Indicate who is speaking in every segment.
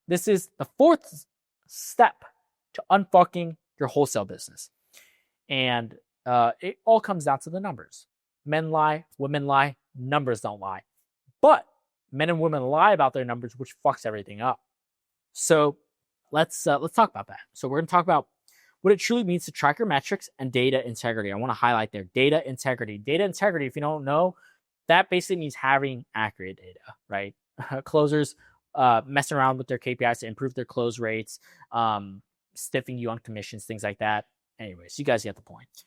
Speaker 1: This is the fourth step to unfucking your wholesale business. And it all comes down to the numbers. Men lie, women lie, numbers don't lie. But men and women lie about their numbers, which fucks everything up. So let's talk about that. So we're going to talk about what it truly means to track your metrics and data integrity. I want to highlight there, data integrity. Data integrity, if you don't know, that basically means having accurate data, right? Closers messing around with their KPIs to improve their close rates, stiffing you on commissions, things like that. Anyways, you guys get the point.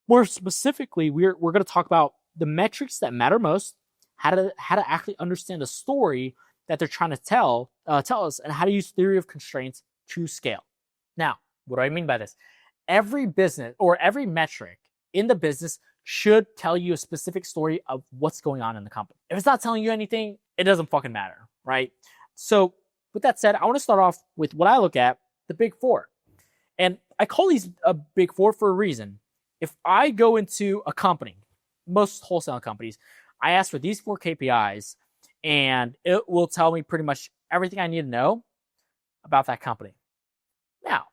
Speaker 1: More specifically, we're going to talk about the metrics that matter most, how to actually understand the story that they're trying to tell us, and how to use theory of constraints to scale. Now, what do I mean by this? Every business or every metric in the business should tell you a specific story of what's going on in the company. If it's not telling you anything, it doesn't fucking matter, right? So with that said, I want to start off with what I look at, the big four. And I call these a big four for a reason. If I go into a company, most wholesale companies, I ask for these 4 KPIs, and it will tell me pretty much everything I need to know about that company. Now,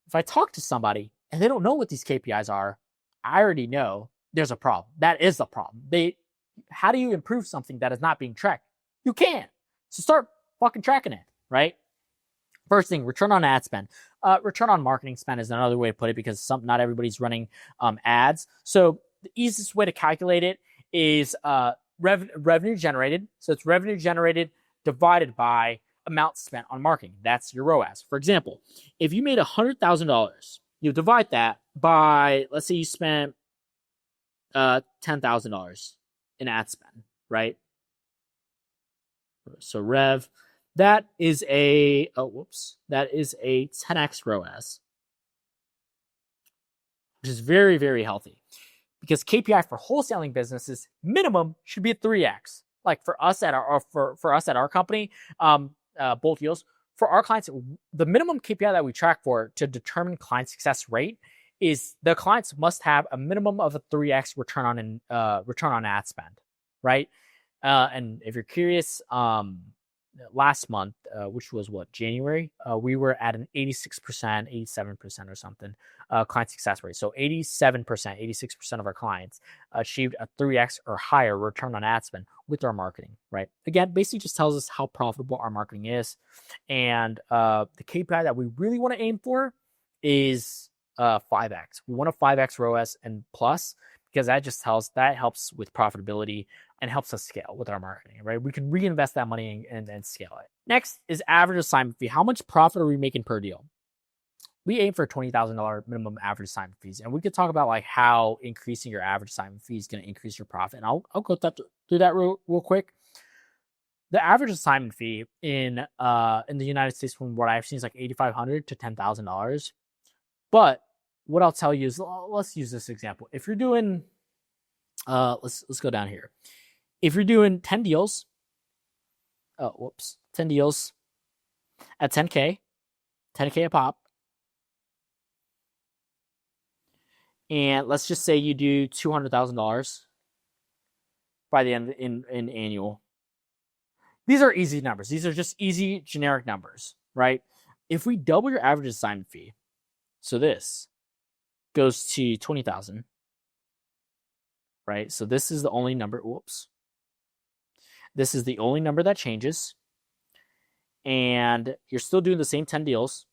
Speaker 1: if I talk to somebody and they don't know what these KPIs are, I already know there's a problem. That is the problem. How do you improve something that is not being tracked? You can't. So start fucking tracking it, right? First thing, return on ad spend. Return on marketing spend is another way to put it, because not everybody's running ads. So the easiest way to calculate it is revenue generated. So it's revenue generated divided by amount spent on marketing. That's your ROAS. For example, if you made $100,000, you divide that by, let's say you spent $10,000 in ad spend, right? So rev, that is a 10x ROAS, which is very, very healthy, because KPI for wholesaling businesses minimum should be a 3x. Like for us at our company, Bolt Deals, for our clients, the minimum KPI that we track for to determine client success rate is the clients must have a minimum of a 3x return on ad spend, right? And if you're curious, last month, which was January, we were at an 86%, 87% or something client success rate. So 87%, 86% of our clients achieved a 3x or higher return on ad spend with our marketing, right? Again, basically just tells us how profitable our marketing is. And the KPI that we really want to aim for is 5x. We want a 5x ROAS and plus, because that helps with profitability and helps us scale with our marketing, right? We can reinvest that money and then scale it. Next is average assignment fee. How much profit are we making per deal? We aim for $20,000 minimum average assignment fees. And we could talk about like how increasing your average assignment fee is going to increase your profit. And I'll go through that real quick. The average assignment fee in the United States, from what I've seen, is like $8,500 to $10,000. But what I'll tell you is, let's use this example. If you're doing, let's go down here. If you're doing 10 deals, 10 deals at 10K a pop, and let's just say you do $200,000 by the end in annual. These are easy numbers. These are just easy generic numbers, right? If we double your average assignment fee, so this goes to 20,000, right? So this is the only number. This is the only number that changes, and you're still doing the same 10 deals.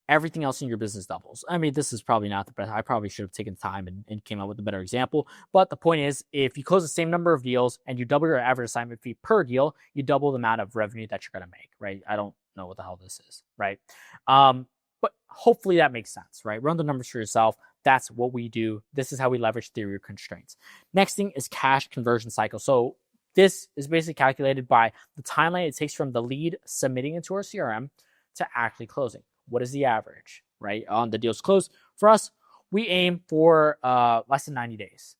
Speaker 1: Everything else in your business doubles. I mean, this is probably not the best. I probably should have taken time and came up with a better example. But the point is, if you close the same number of deals and you double your average assignment fee per deal, you double the amount of revenue that you're going to make, right? I don't know what the hell this is, right? But hopefully that makes sense, right? Run the numbers for yourself. That's what we do. This is how we leverage theory of constraints. Next thing is cash conversion cycle. So this is basically calculated by the timeline it takes from the lead submitting into our CRM to actually closing. What is the average, right? On the deals closed. For us, we aim for less than 90 days.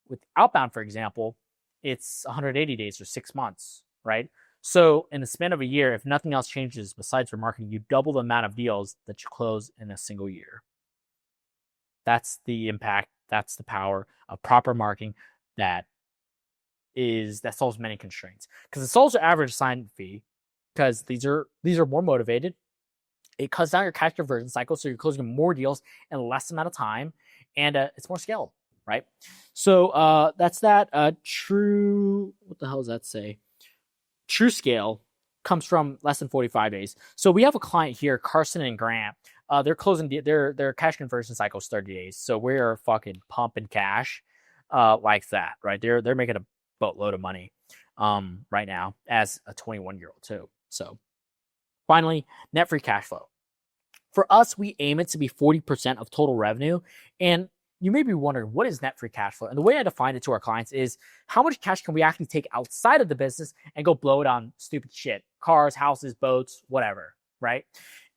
Speaker 1: With outbound, for example, it's 180 days or 6 months, right? So in the span of a year, if nothing else changes besides for marketing, you double the amount of deals that you close in a single year. That's the impact. That's the power of proper marketing that is that solves many constraints, because it solves your average assignment fee, because these are more motivated. It cuts down your cash conversion cycle, so you're closing more deals in less amount of time, and it's more scalable, right? So that's that. True, what the hell does that say? True scale comes from less than 45 days. So we have a client here, Carson and Grant. They're closing their cash conversion cycle is 30 days. So we're fucking pumping cash like that, right? They're making a boatload of money right now as a 21-year-old too. So finally, net free cash flow. For us, we aim it to be 40% of total revenue. And you may be wondering, what is net free cash flow? And the way I define it to our clients is how much cash can we actually take outside of the business and go blow it on stupid shit, cars, houses, boats, whatever, right?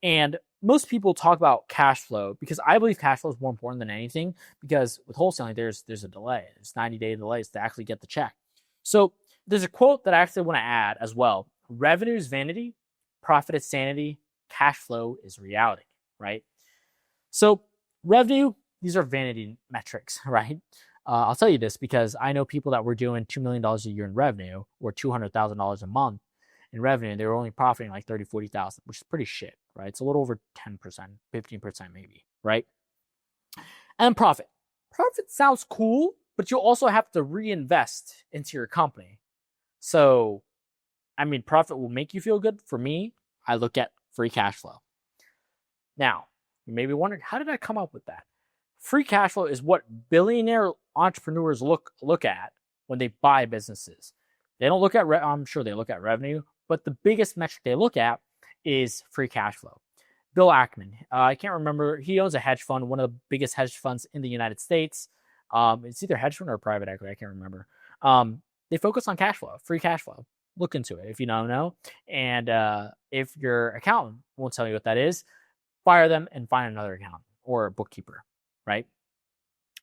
Speaker 1: And most people talk about cash flow because I believe cash flow is more important than anything, because with wholesaling, there's a delay. There's 90-day delays to actually get the check. So there's a quote that I actually want to add as well. Revenue is vanity, profit is sanity, cash flow is reality, right? So revenue, these are vanity metrics, right? I'll tell you this because I know people that were doing $2 million a year in revenue or $200,000 a month in revenue, and they were only profiting like 30, 40,000, which is pretty shit, right? It's a little over 10%, 15% maybe, right? And profit. Profit sounds cool, but you also have to reinvest into your company. So, I mean, profit will make you feel good. For me, I look at free cash flow. Now, you may be wondering, how did I come up with that? Free cash flow is what billionaire entrepreneurs look at when they buy businesses. They don't look at, I'm sure they look at revenue, but the biggest metric they look at is free cash flow. Bill Ackman, I can't remember, he owns a hedge fund, one of the biggest hedge funds in the United States. It's either hedge fund or private equity, I can't remember. They focus on cash flow, free cash flow. Look into it if you don't know. And if your accountant won't tell you what that is, fire them and find another accountant or a bookkeeper, right?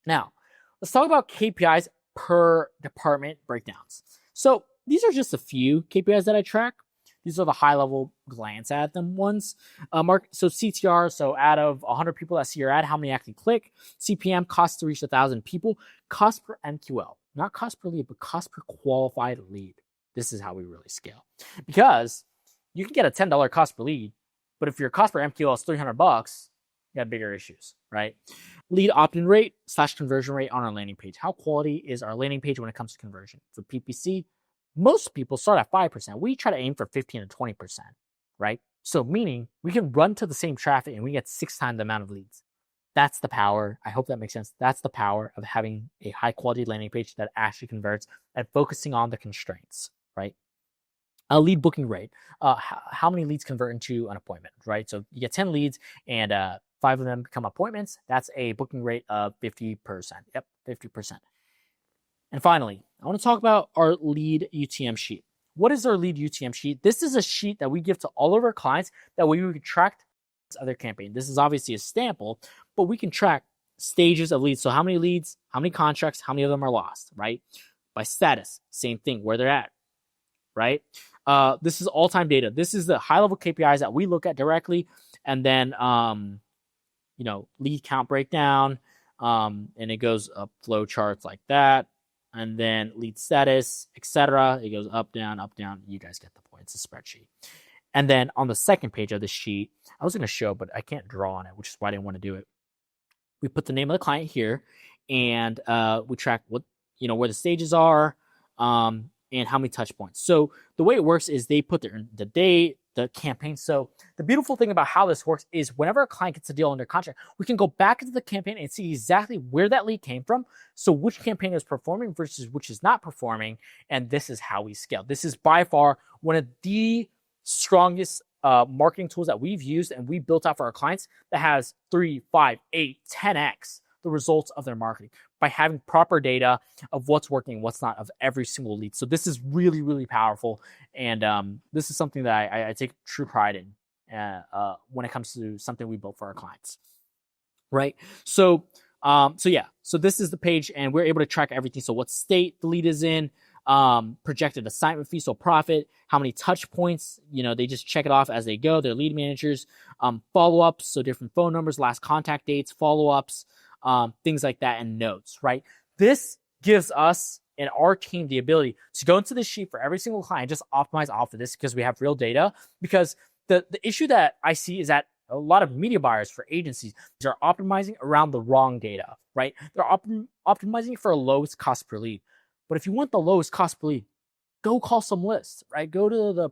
Speaker 1: Now, let's talk about KPIs per department breakdowns. So these are just a few KPIs that I track. These are the high-level glance at them ones. So CTR, so out of 100 people that see your ad, how many actually click? CPM, cost to reach 1,000 people. Cost per MQL, not cost per lead, but cost per qualified lead. This is how we really scale. Because you can get a $10 cost per lead, but if your cost per MQL is $300, you got bigger issues, right? Lead opt-in rate / conversion rate on our landing page. How quality is our landing page when it comes to conversion? For PPC, most people start at 5%. We try to aim for 15 to 20%, right? So meaning we can run to the same traffic and we get 6 times the amount of leads. That's the power. I hope that makes sense. That's the power of having a high quality landing page that actually converts and focusing on the constraints, right? A lead booking rate. How many leads convert into an appointment, right? So you get 10 leads and 5 of them become appointments. That's a booking rate of 50%. Yep, 50%. And finally, I want to talk about our lead UTM sheet. What is our lead UTM sheet? This is a sheet that we give to all of our clients that we can track other campaign. This is obviously a sample, but we can track stages of leads. So how many leads, how many contracts, how many of them are lost, right? By status, same thing, where they're at, right? This is all-time data. This is the high-level KPIs that we look at directly, and then lead count breakdown, and it goes up flow charts like that, and then lead status, etc. It goes up, down, up, down. You guys get the point. It's a spreadsheet. And then on the second page of the sheet, I was going to show, but I can't draw on it, which is why I didn't want to do it. We put the name of the client here, and we track what where the stages are, and how many touch points. So the way it works is they put the date, the campaign. So the beautiful thing about how this works is whenever a client gets a deal under contract, we can go back into the campaign and see exactly where that lead came from. So which campaign is performing versus which is not performing. And this is how we scale. This is by far one of the strongest marketing tools that we've used and we built out for our clients that has 3, 5, 8, 10x the results of their marketing by having proper data of what's working, what's not of every single lead. So this is really, really powerful. And this is something that I take true pride in when it comes to something we built for our clients, right? So this is the page and we're able to track everything. So what state the lead is in, projected assignment fee, so profit, how many touch points, they just check it off as they go. They're lead managers, follow-ups, so different phone numbers, last contact dates, follow-ups, things like that, and notes, right? This gives us and our team the ability to go into this sheet for every single client, just optimize off of this because we have real data. Because the issue that I see is that a lot of media buyers for agencies are optimizing around the wrong data, right? They're optimizing for a lowest cost per lead. But if you want the lowest cost per lead, go call some lists, right? Go to the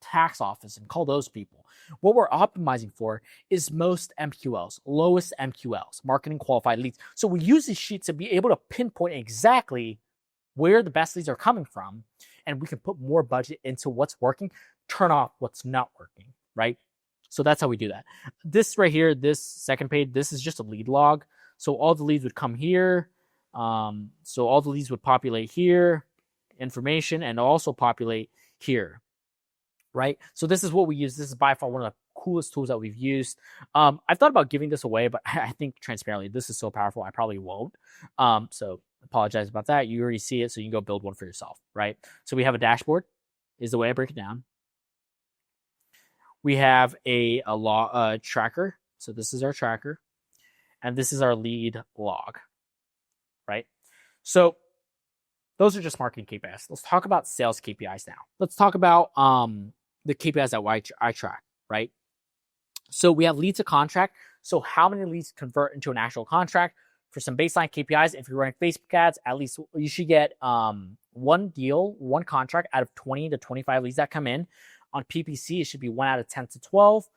Speaker 1: tax office and call those people. What we're optimizing for is most MQLs, lowest MQLs, marketing qualified leads. So we use this sheet to be able to pinpoint exactly where the best leads are coming from, and we can put more budget into what's working, turn off what's not working, right? So that's how we do that. This right here, this second page, this is just a lead log. So all the leads would come here. So all the leads would populate here, information, and also populate here, right? So this is what we use. This is by far one of the coolest tools that we've used. I've thought about giving this away, but I think transparently, this is so powerful, I probably won't. So apologize about that. You already see it, so you can go build one for yourself, right? So we have a dashboard, is the way I break it down. We have a tracker. So this is our tracker, and this is our lead log, right? So those are just marketing KPIs. Let's talk about sales KPIs now. Let's talk about the KPIs that I track, right? So we have lead to contract. So how many leads convert into an actual contract? For some baseline KPIs, if you're running Facebook ads, at least you should get one deal, one contract out of 20 to 25 leads that come in. On PPC, it should be 1 out of 10 to 12.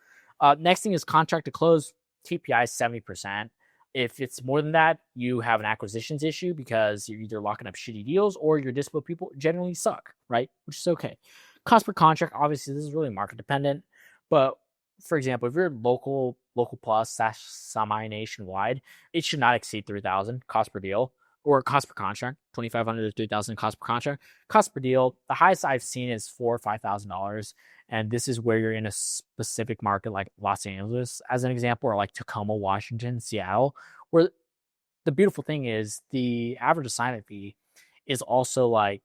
Speaker 1: Next thing is contract to close. KPI is 70%. If it's more than that, you have an acquisitions issue because you're either locking up shitty deals or your dispo people generally suck, right? Which is okay. Cost per contract, obviously, this is really market dependent. But for example, if you're local plus / semi-nationwide, it should not exceed $3,000 cost per deal, or cost per contract, $2,500 to $3,000 cost per contract. Cost per deal, the highest I've seen is $4,000 or $5,000. And this is where you're in a specific market like Los Angeles, as an example, or like Tacoma, Washington, Seattle, where the beautiful thing is the average assignment fee is also like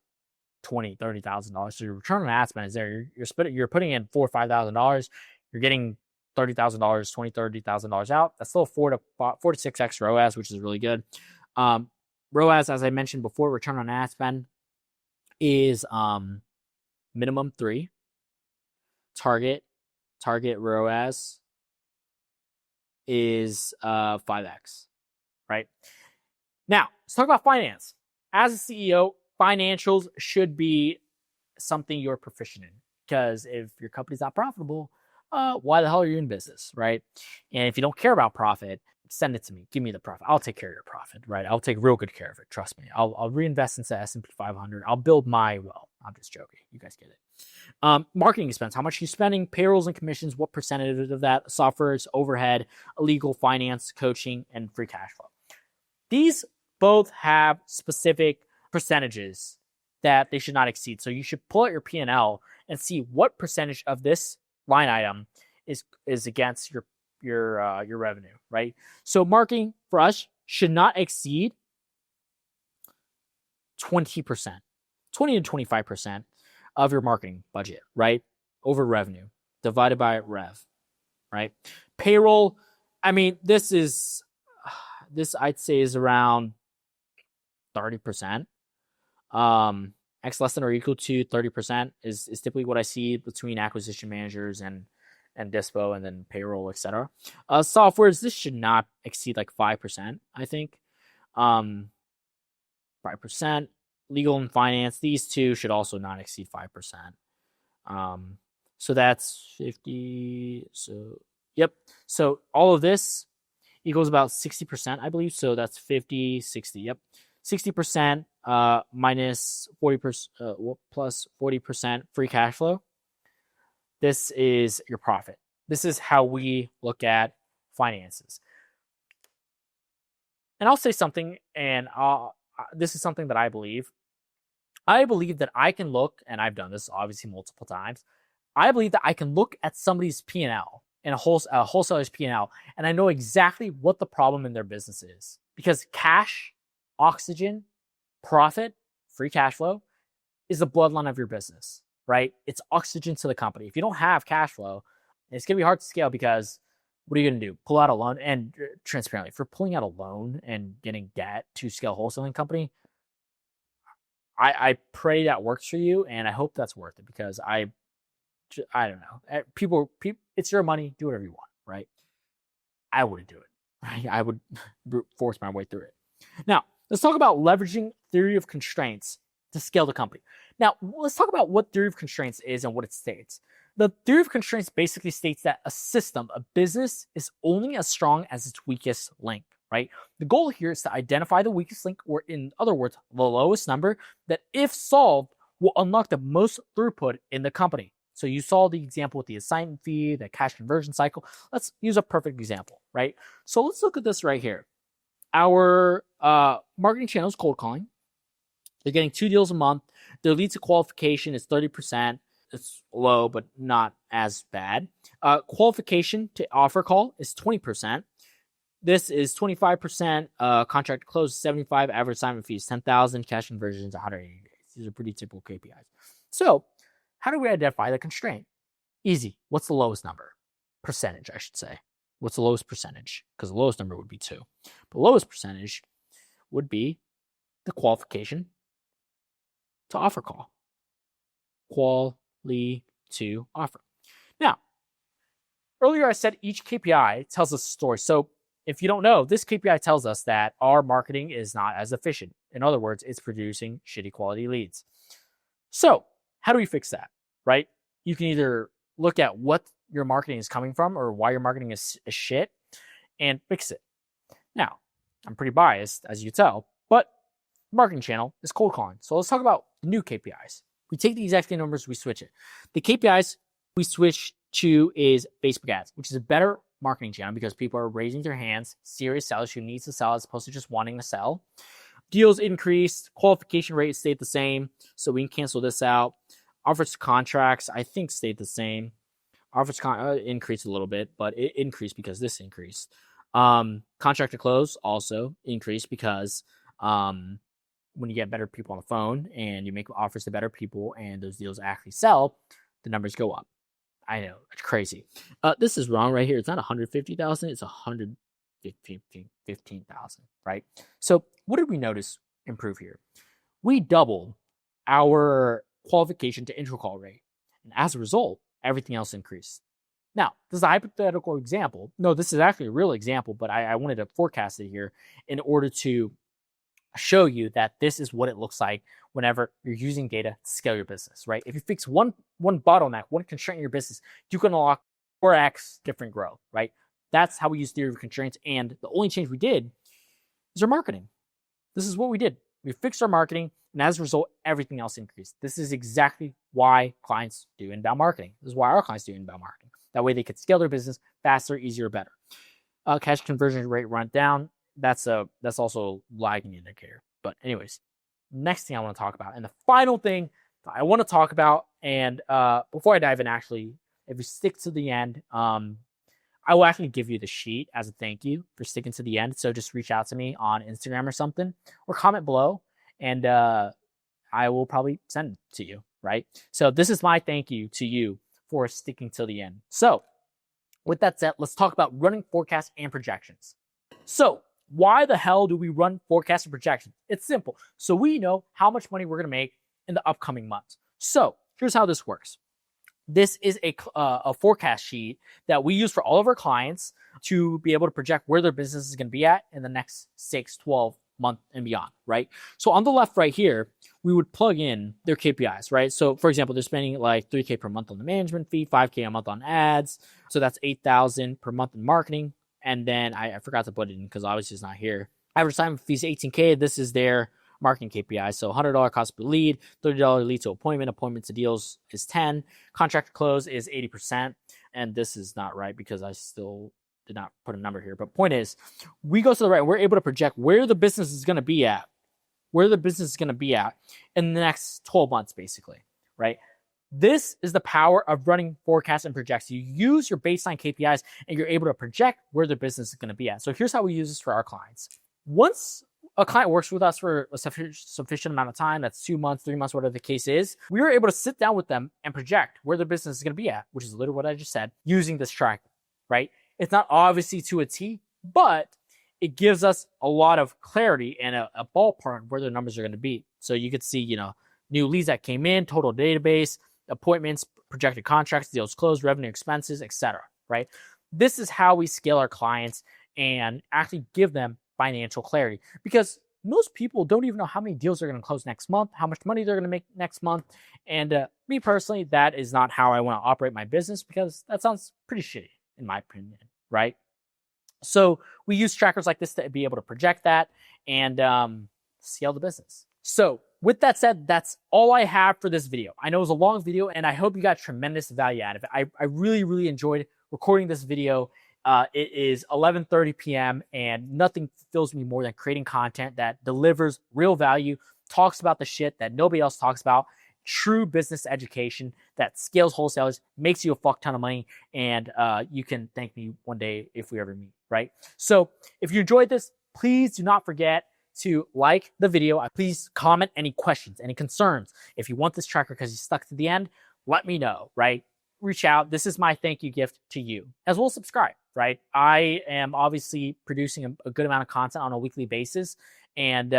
Speaker 1: $20,000, $30,000. So your return on ad spend is there. You're putting in $4,000 or $5,000. You're getting $30,000, $20,000, $30,000 out. That's still 4 to 6x ROAS, which is really good. ROAS, as I mentioned before, return on ad spend is minimum 3. Target ROAS is 5x, right? Now, let's talk about finance. As a CEO, financials should be something you're proficient in, because if your company's not profitable, why the hell are you in business, right? And if you don't care about profit, send it to me. Give me the profit. I'll take care of your profit, right? I'll take real good care of it. Trust me. I'll reinvest into S&P 500. I'll build my wealth. I'm just joking. You guys get it. Marketing expense. How much are you spending? Payrolls and commissions. What percentage of that? Softwares, overhead, legal, finance, coaching, and free cash flow. These both have specific percentages that they should not exceed. So you should pull out your P&L and see what percentage of this line item is against your revenue, right? So marketing for us should not exceed 20%, 20 to 25% of your marketing budget, right? Over revenue divided by rev, right? Payroll, I mean, this I'd say is around 30%. X less than or equal to 30% is typically what I see between acquisition managers and dispo, and then payroll, etc. Softwares, this should not exceed like 5%, I think. 5%. Legal and finance, these two should also not exceed 5%. So that's 50. So, yep. So all of this equals about 60%, I believe. So that's 50, 60. Yep. 60% minus 40% plus 40% free cash flow. This is your profit. This is how we look at finances. And I'll say something, and this is something that I believe. I believe that I can look, and I've done this obviously multiple times. I believe that I can look at somebody's P&L and a wholesaler's P&L, and I know exactly what the problem in their business is. Because cash, oxygen, profit, free cash flow is the bloodline of your business, right? It's oxygen to the company. If you don't have cash flow, it's going to be hard to scale, because what are you going to do? Pull out a loan? And transparently, for pulling out a loan and getting debt to scale a wholesaling company, I pray that works for you, and I hope that's worth it, because I don't know. People, it's your money. Do whatever you want, right? I wouldn't do it. Right? I would force my way through it. Now, let's talk about leveraging theory of constraints to scale the company. Now, let's talk about what theory of constraints is and what it states. The theory of constraints basically states that a system, a business, is only as strong as its weakest link, right? The goal here is to identify the weakest link, or in other words, the lowest number that, if solved, will unlock the most throughput in the company. So you saw the example with the assignment fee, the cash conversion cycle. Let's use a perfect example, right? So let's look at this right here. Our marketing channel is cold calling. They're getting 2 deals a month. Their lead to qualification is 30%. It's low, but not as bad. Qualification to offer call is 20%. This is 25%. Contract to close is 75. Average assignment fee is 10,000. Cash conversion is 180 days. These are pretty typical KPIs. So how do we identify the constraint? Easy. What's the lowest number? Percentage, I should say. What's the lowest percentage? Because the lowest number would be 2. The lowest percentage would be the qualification to offer call. Quali to offer. Now, earlier I said each KPI tells us a story. So if you don't know, this KPI tells us that our marketing is not as efficient. In other words, it's producing shitty quality leads. So how do we fix that, right? You can either look at what your marketing is coming from or why your marketing is shit and fix it. Now, I'm pretty biased, as you tell, but marketing channel is cold calling. So let's talk about new KPIs. We take the exact same numbers, we switch it. The KPIs we switch to is Facebook ads, which is a better marketing channel because people are raising their hands, serious sellers who need to sell as opposed to just wanting to sell. Deals increased, qualification rate stayed the same, so we can cancel this out. Offers to contracts, I think, stayed the same. Offers increased a little bit, but it increased because this increased. Contract to close also increased because when you get better people on the phone and you make offers to better people and those deals actually sell, the numbers go up. I know, it's crazy. This is wrong right here. It's not 150,000, it's 115,000, right? So what did we notice improve here? We doubled our qualification to intro call rate. And as a result, everything else increased. Now, this is a hypothetical example. No, this is actually a real example, but I wanted to forecast it here in order to show you that this is what it looks like whenever you're using data to scale your business, right? If you fix one bottleneck, one constraint in your business, you can unlock 4x different growth, right? That's how we use theory of constraints. And the only change we did is our marketing. This is what we did. We fixed our marketing, and as a result, everything else increased. This is exactly why clients do inbound marketing. This is why our clients do inbound marketing. That way they could scale their business faster, easier, better. Cash conversion rate went down. That's also a lagging indicator. But anyways, next thing I want to talk about, and the final thing I want to talk about, and before I dive in, actually, if you stick to the end, I will actually give you the sheet as a thank you for sticking to the end. So just reach out to me on Instagram or something, or comment below, and I will probably send it to you, right? So this is my thank you to you for sticking till the end. So with that said, let's talk about running forecasts and projections. So why the hell do we run forecasts and projections? It's simple. So we know how much money we're going to make in the upcoming months. So here's how this works. This is a forecast sheet that we use for all of our clients to be able to project where their business is going to be at in the next 6, 12 month and beyond, right? So on the left right here, we would plug in their KPIs, right? So for example, they're spending like $3,000 per month on the management fee, $5,000 a month on ads. So that's $8,000 per month in marketing. And then I forgot to put it in because obviously it's not here. Average assignment fee is $18,000. This is their marketing KPI. So $100 cost per lead, $30 lead to appointment to deals is 10. Contract to close is 80%. And this is not right because I still did not put a number here. But point is, we go to the right, we're able to project where the business is going to be at, in the next 12 months, basically, right? This is the power of running forecasts and projects. You use your baseline KPIs and you're able to project where the business is going to be at. So here's how we use this for our clients. Once a client works with us for a sufficient amount of time, that's 2 months, 3 months, whatever the case is, we are able to sit down with them and project where the business is going to be at, which is literally what I just said, using this track, right? It's not obviously to a T, but it gives us a lot of clarity and a ballpark where the numbers are going to be. So you could see, new leads that came in, total database, appointments, projected contracts, deals closed, revenue, expenses, etc. Right? This is how we scale our clients and actually give them financial clarity, because most people don't even know how many deals they're going to close next month, how much money they're going to make next month. And me personally, that is not how I want to operate my business, because that sounds pretty shitty in my opinion, right? So we use trackers like this to be able to project that and scale the business. So with that said, that's all I have for this video. I know it was a long video, and I hope you got tremendous value out of it. I really, really enjoyed recording this video. It is 11:30 p.m. and nothing fills me more than creating content that delivers real value, talks about the shit that nobody else talks about, true business education that scales wholesalers, makes you a fuck ton of money, and you can thank me one day if we ever meet, right? So if you enjoyed this, please do not forget to like the video. Please comment any questions, any concerns. If you want this tracker because you stuck to the end, let me know, right? Reach out. This is my thank you gift to you, as well as subscribe, right? I am obviously producing a good amount of content on a weekly basis. And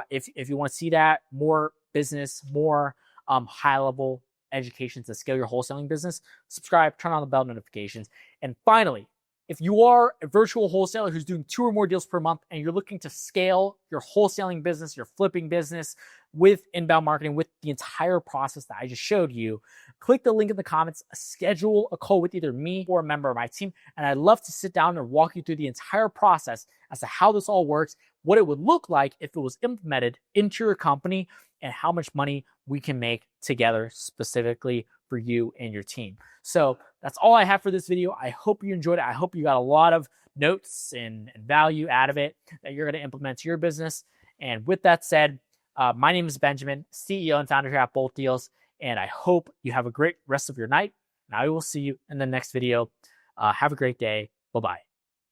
Speaker 1: if you want to see that, more business, more high level education to scale your wholesaling business, subscribe, turn on the bell notifications. And finally, if you are a virtual wholesaler who's doing 2 or more deals per month and you're looking to scale your wholesaling business, your flipping business with inbound marketing, with the entire process that I just showed you, click the link in the comments, schedule a call with either me or a member of my team. And I'd love to sit down and walk you through the entire process as to how this all works, what it would look like if it was implemented into your company, and how much money we can make together specifically for you and your team. So that's all I have for this video. I hope you enjoyed it. I hope you got a lot of notes and value out of it that you're going to implement to your business. And with that said, my name is Benjamin, CEO and founder here at Bolt Deals, and I hope you have a great rest of your night. And I will see you in the next video. Have a great day. Bye-bye.